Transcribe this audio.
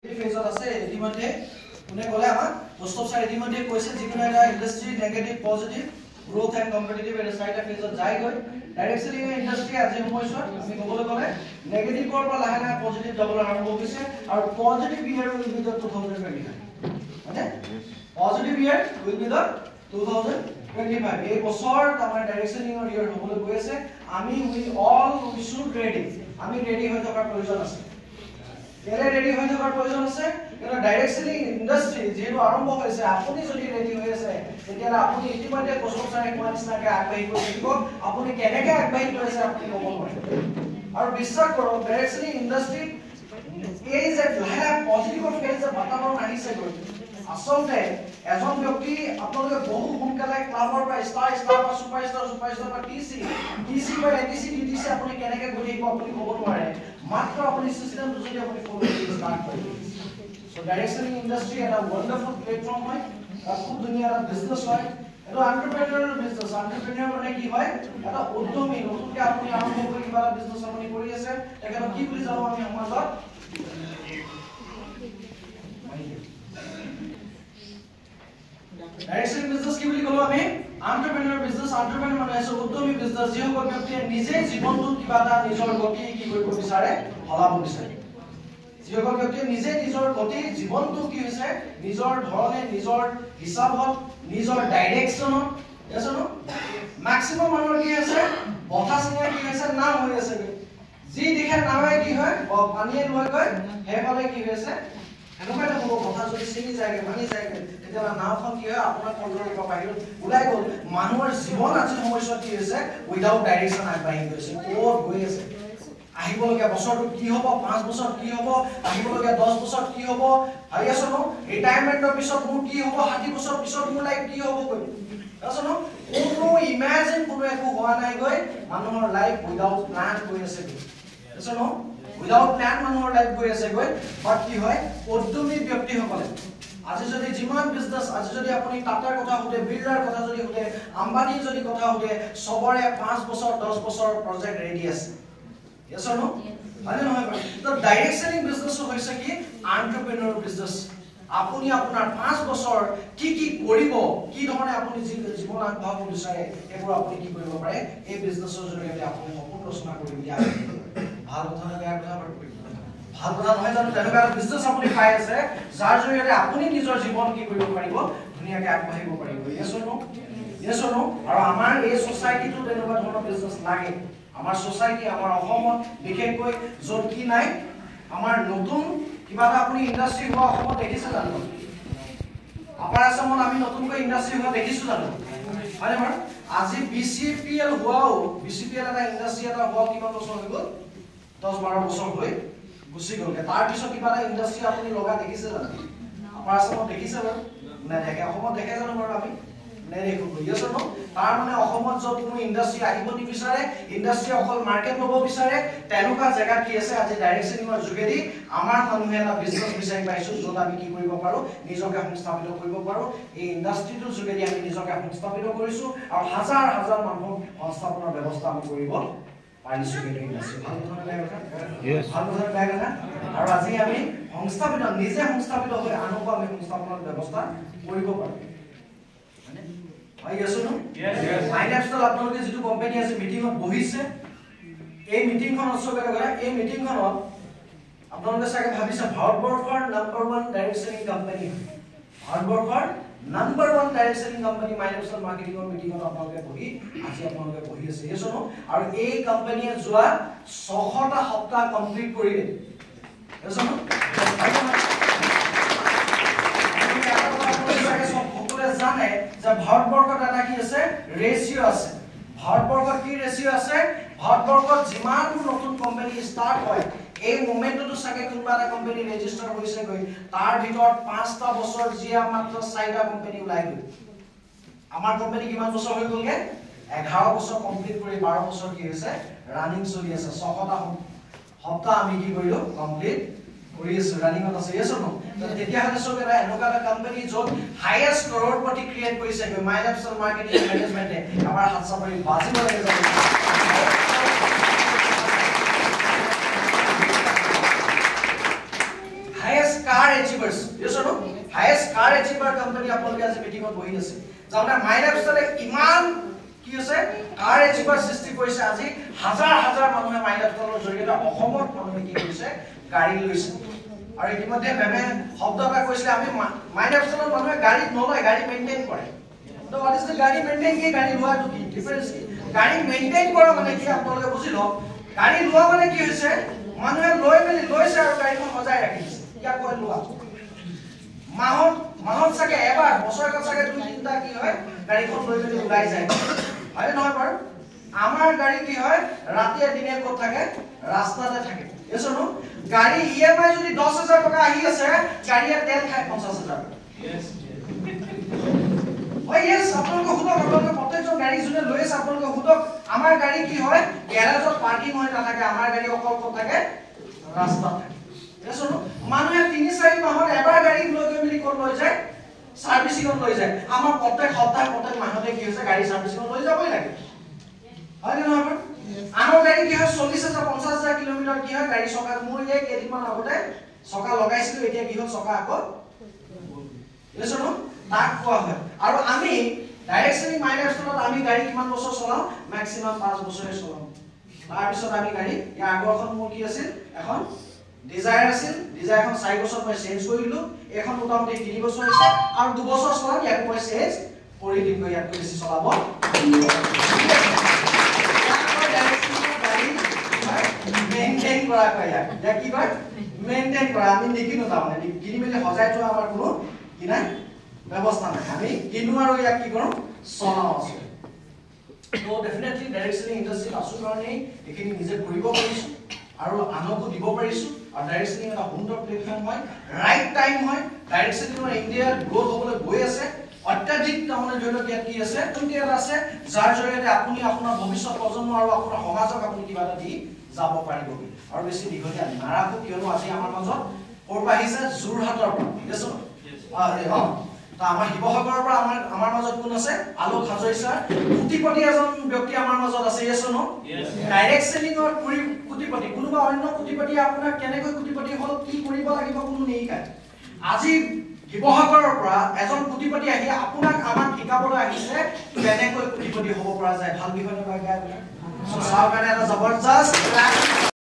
ফেজত আছে ইতিমধ্যে কোনে ক'লে আমাক মোস্ট অফ সাইড ইতিমধ্যে কৈছে যিকোনো এটা industry negative positive growth and competitive এটা সাইডা ফেজত যায় গৈ ডাইৰেক্টলি ইন্ডাস্ট্ৰি আজি সময়ছত আমি ক'বলৈ গ'লে নেগেটিভৰ পৰা লাহে লাহে পজিটিভ যাবলৈ আৰম্ভ কৰিছে আৰু positive year will be the 2025 মানে positive year will be the 2025 এই বছৰ আমাৰ ডাইৰেকশনিংৰ ইয়াৰ হ'বলৈ গৈ আছে আমি উই অল উই শুড ৰেডি আমি ৰেডি হৈ থকাৰ প্ৰয়োজন আছে কেলে ৰেডি হৈ থকাৰ প্ৰয়োজন আছে কাৰণ ডাইৰেক্টলি ইন্ডাস্ট্ৰি যেটো আৰম্ভ হৈছে আপুনি যদি ৰেডি হৈ আছে তেতিয়া আপুনি ইতিমধ্যে কষ্টছাৰে কোৱানিছনাকে আগবাঢ়ি গৈ থাকিব আপুনি কেনেকৈ আগবাঢ়ি গৈ আছে আপুনি ক'ব নোৱাৰে আৰু বিশ্বাস কৰক ডাইৰেক্টলি ইন্ডাস্ট্ৰি এই যে লাহে পজিটিভ ফেজ যে বাতাবৰণ আহিছে গৈ আসলতে এজন ব্যক্তি আপোনালোকে বহু সোনকালে ক্লাবৰ পৰা ষ্টাৰ বা সুপাৰষ্টাৰ বা টিসি বা এটিসি ডিটিসি আপুনি কেনেকৈ গৈ থাকিব আপুনি ক'ব নোৱাৰে মাত্ৰ আপুনি সিস্টেমটো যদি আপুনি ফলো কৰি ষ্টাৰ্ট কৰে সো ডাইৰেকশনিং ইন্ডাস্ট্ৰি এটা ওয়ান্ডাৰফুল প্ল্যাটফৰ্ম হয় খুব ধুনীয়া এটা বিজনেস হয় এটা এন্টাৰপ্ৰেনাৰ বিজনেস এন্টাৰপ্ৰেনাৰ মানে কি হয় এটা উদ্যমী নতুনকৈ আপুনি আৰম্ভ কৰি কিবা এটা বিজনেস আপুনি কৰি আছে তেখেতক কি বুলি জানো আমি সমাজত ডাইৰেকশন বিজনেস কি বুলি ক'লো আমি এন্টাৰপ্ৰেনাৰ বিজনেস এন্টাৰপ্ৰেনাৰ মানে আছে উদ্যমী বিজনেস যিসকল ব্যক্তিয়ে নিজে জীৱনটো কিবা এটা নিজৰ গতি কি কৰিব বিচাৰে হলাব বিচাৰে যিসকল ব্যক্তিয়ে নিজে নিজৰ গতি জীৱনটো কি হৈছে নিজৰ ধৰণে নিজৰ হিচাপত নিজৰ ডাইৰেকশনত আছে ন ম্যাক্সিমাম মানুহৰ কি আছে বথা সিঙা কি আছে নাম হৈ আছে যি দেখে নামে কি হয় পানীয়ে লৈ গৈ হেফালে কি হৈছে এনেকুৱা এটা হ'ব কথা যদি চিনি যায় মানি যায় তেতিয়া নাওখন কি হয় আপোনাৰ কন্ট্ৰলৰ পৰা বাহিৰত ওলাই গ'ল মানুহৰ জীৱন আজি সময়ত কি হৈছে উইদাউট ডাইৰেকশন আগবাঢ়ি গৈছে ক'ত গৈ আছে আহিবলগীয়া বছৰটো কি হ'ব 5 বছৰ কি হ'ব আহিবলগীয়া 10 বছৰ কি হ'ব ভাবি আছো ন ৰিটায়াৰমেন্টৰ পিছত মোৰ কি হ'ব 60 বছৰ পিছত মোৰ লাইফ কি হ'ব গৈ আছে ন কোনো ইমাজিন কোনো একো হোৱা নাই গৈ মানুহৰ লাইফ উইদাউট প্ল্যান গৈ আছে আছে ন উইদাউট প্ল্যান মানুহৰ লাইফ গৈ আছে গৈ বাট কি হয় উদ্যমী ব্যক্তিসকলে আজি যদি যিমান বিজনেস আজি যদি আপুনি টাটাৰ কথা হতে বিল্ডাৰ কথা যদি হতে আম্বানী যদি কথা হতে সবৰে 5 বছৰ 10 বছৰ প্ৰজেক্ট ৰেডি আছে yes or no মানে নহয় তো ডাইৰেকশনিং বিজনেস হৈছে কি এন্টাৰপ্ৰেনাৰ বিজনেস আপুনি আপোনাৰ 5 বছৰ কি কৰিব কি ধৰণে আপুনি জীৱন আগবঢ়াব বিচাৰে এইবোৰ আপুনি কি কৰিব পাৰে এই বিজনেসৰ জৰিয়তে আপুনি সপোন ৰচনা কৰি দিয়া ভাল কথা বেয়া কথা ভাল কথা নহয় জানো তেনেকুৱা বিজনেস আপুনি পাই আছে যাৰ জৰিয়তে আপুনি নিজৰ জীৱন কি কৰিব পাৰিব ধুনীয়াকৈ আগবাঢ়িব পাৰিব yes or no আৰু আমাৰ এই সোসাইটিটো তেনেকুৱা ধৰণৰ বিজনেস লাগে আমাৰ সোসাইটি আমাৰ অসমত বিশেষকৈ যত কি নাই আমাৰ নতুন কিবা এটা আপুনি ইন্ডাস্ট্ৰি হোৱা অসমত দেখিছে জানো আমাৰ আসামত আমি নতুনকৈ ইন্ডাস্ট্ৰি হোৱা দেখিছো জানো মানে আমাৰ আজি বিচিপিএল হোৱাও বিচিপিএল এটা ইন্ডাস্ট্ৰি এটা হোৱা কিমান বছৰ হৈ গ'ল 10-12 বছৰ হৈ গুছি গ'ল তাৰ পিছত কিবা এটা ইন্ডাস্ট্ৰি আপুনি লগা দেখিছে জানো আমাৰ আসামত দেখিছে বাৰু না দেখে অসমত দেখে জানো বাৰু আমি নেদেখো yes or no তাৰ মানে অসমত যত কোনো ইন্ডাস্ট্ৰি আহিব নিবিচাৰে ইন্ডাস্ট্ৰি অকল মাৰ্কেট ল'ব বিচাৰে তেনেকুৱা জায়গা কি আছে আজি ডাইৰেকশনিংৰ যোগেদি আমাৰ মানুহে এটা বিজনেস বিচাৰি পাইছো যত আমি কি কৰিব পাৰো নিজকে সংস্থাপিত কৰিব পাৰো এই ইন্ডাস্ট্ৰিটোৰ যোগেদি আমি নিজকে সংস্থাপিত কৰিছো আৰু হাজাৰ হাজাৰ মানুহ সংস্থাপনৰ ব্যৱস্থা আমি কৰিব পাৰিছো এই ইন্ডাস্ট্ৰি ভাল কথা বেয়া কথা ভাল কথা বেয়া কথা আৰু আজি আমি সংস্থাপিত নিজে সংস্থাপিত হৈ আনকো আমি সংস্থাপনৰ ব্যৱস্থা কৰিব পাৰো yes or no yes financial আপোনালোকে যেটো কোম্পানী আছে মিটিংত বহিছে এই মিটিংখন অসবে কৰে এই মিটিংখনত আপোনালোকে সাকে ভাবিছে ভাৰতবৰ্ষৰ নাম্বাৰ 1 ডাইৰেকশনিং কোম্পানী ভাৰতবৰ্ষৰ নাম্বাৰ 1 ডাইৰেকশনিং কোম্পানী ফাইনান্সিয়াল মাৰ্কেটিংৰ মিটিংত আপোনালোকে বহি আজি আপোনালোকে বহি আছে yes or no আৰু এই কোম্পানীয়ে যোৱা 600টা সপ্তাহ কমপ্লিট কৰিলে yes or no জানে যে ভাৰতবৰ্ষত এটা কি আছে ৰেশিও আছে ভাৰতবৰ্ষত কি ৰেশিও আছে ভাৰতবৰ্ষত যিমান নতুন কোম্পানী ষ্টাৰ্ট হয় এই মোমেন্টটো সাকে কোনবা এটা কোম্পানী ৰেজিস্টাৰ হৈছে গৈ তাৰ ভিতৰত 5টা বছৰ জিয়া মাত্ৰ 4টা কোম্পানী ওলাই গৈ আমাৰ কোম্পানী কিমান বছৰ হৈ গলগে 11 বছৰ কমপ্লিট কৰি 12 বছৰ কি হৈছে ৰানিং চলি আছে 600টা সপ্তাহ আমি কি কৰিলো কমপ্লিট কৰি আছে ৰানিং আছে yes or no তেতিয়া হলে সব এটা এনেকুৱা এটা কোম্পানী যত হাইয়েস্ট কৰৰপতি ক্ৰিয়েট কৰিছে মাইনাপছল মাৰ্কেটিং মেনেজমেন্টে আমাৰ হাত চাপৰি বাজিব লাগে highest car achievers yes or no highest car achiever company আপোনালোকে আজি মিটিংত বহি আছে জানা মাইলাইফষ্টাইলে ইমান কি আছে কাৰ achiever সৃষ্টি কৰিছে আজি হাজাৰ হাজাৰ মানুহে মাইলাইফষ্টাইলৰ জৰিয়তে অসমত মানুহে কি কৰিছে গাড়ী লৈছে আৰু ইতিমধ্যে মেমে শব্দ এটা কৈছিলে আমি মাইলাইফষ্টাইলৰ মানুহে গাড়ী নলয় গাড়ী মেইনটেইন কৰে তো what is the গাড়ী মেইনটেইন কি গাড়ী লোৱাটো কি ডিফাৰেন্স কি গাড়ী মেইনটেইন কৰা মানে কি আপোনালোকে বুজি লওক গাড়ী লোৱা মানে কি হৈছে মানুহে লৈ মেলি লৈছে আৰু গাড়ীখন সজাই ৰাখিছে ইয়াক কয় লোৱা মাহত চাগে এবাৰ বছৰකට চাগে দুই তিনটা কি হয় গাড়ীখন লৈ মেলি ওলাই যায় হয় নহয় বাৰু আমাৰ গাড়ী কি হয় ৰাতিয়ে দিনে ক'ত থাকে ৰাস্তাতে থাকে এছনো গাড়ী ইএমআই যদি 10000 টকা আহি আছে গাড়ীয়ে তেল খায় 50000 yes হয় yes আপোনালোকে হুদক আপোনালোকে প্ৰত্যেকজন গাড়ী জুনে লৈ আছে আপোনালোকে হুদক আমাৰ গাড়ী কি হয় গ্যাৰেজত পাৰ্কিং হৈ নাথাকে আমাৰ গাড়ী অকল ক'ত থাকে ৰাস্তাত থাকে এছনো মানুহে 3-4 মাহত এবাৰ গাড়ী লৈ মেলি ক'ত লৈ যায় সাৰ্ভিসিংত লৈ যায় আমাৰ প্ৰত্যেক সপ্তাহ প্ৰত্যেক মাহতে কি হৈছে গাড়ী সাৰ্ভিসিংত লৈ যাবই লাগে হয় না নহয় আমাৰ গাড়ী কি হয় 40000-50000 কিলোমিটাৰ কি হয় গাড়ী চকা মোৰ এই কেইদিনমান আগতে চকা লগাইছিলো এতিয়া কি হ'ল চকা আকৌ এছনো তাক কোৱা হয় আৰু আমি ডাইৰেক্টলি মাইলাইফষ্টাইলত আমি গাড়ী কিমান বছৰ চলাও ম্যাক্সিমাম 5 বছৰে চলাও তাৰ পিছত আমি গাড়ী ইয়াৰ আগৰখন মোৰ কি আছিল এখন ডিজায়াৰ আছিল ডিজায়াৰখন 4 বছৰ মই চেঞ্জ কৰিলো এখন মোটামুটি 3 বছৰ হৈছে আৰু 2 বছৰ চলাম ইয়াক মই চেঞ্জ কৰি দিম ইয়াক বেছি চলাব মেইনটেইন কৰা কয় ইয়াক কি কয় মেইনটেইন কৰা আমি নিকিনো তাৰমানে কিনি মেলি সজাই থোৱা আমাৰ কোনো কি নাই ব্যৱস্থা নাই আমি কিনো আৰু ইয়াক কি কৰোঁ চলাওঁ আছে তো ডেফিনেটলি ডাইৰেক্টলি ইণ্ডাষ্ট্ৰীত আছো কাৰণে এইখিনি নিজে কৰিব পাৰিছো আৰু আনকো দিব পাৰিছো আৰু ডাইৰেক্টলি এটা সুন্দৰ প্লেটফৰ্ম হয় ৰাইট টাইম হয় ডাইৰেক্টলি আমাৰ ইণ্ডিয়াৰ গ্ৰোথ হ'বলৈ গৈ আছে অত্যাধিক তাৰমানে ধৰি লওক ইয়াত কি আছে তুমি এটা আছে যাৰ জৰিয়তে আপুনি আপোনাৰ ভৱিষ্যত প্ৰজন্ম আৰু আপোনাৰ সমাজক আপুনি কিবা এটা দি যাব পাৰিব আৰু বেছি দীঘলীয়া নাৰাখো কিয়নো আজি আমাৰ মাজত কৰবা আহিছে যোৰহাটৰ পৰা yes তা আমাৰ শিৱসাগৰৰ পৰা আমাৰ মাজত কোন আছে আলোক হাজৰি স্যাৰ কোটিপতি এজন ব্যক্তি আমাৰ মাজত আছে yes no ডাইৰেক্ট সেলিংৰ কোটিপতি কোনোবা অন্য কোটিপতি আপোনাৰ কেনেকৈ কোটিপতি হল কি কৰিব লাগিব কোনো নিশিকায় আজি শিৱসাগৰৰ পৰা এজন কোটিপতি আহি আপোনাক আমাক শিকাবলৈ আহিছে কেনেকৈ কোটিপতি হ'ব পৰা যায় ভাল বিষয় নবাই গায় সো চাও কাৰণে এটা জবৰদস্ত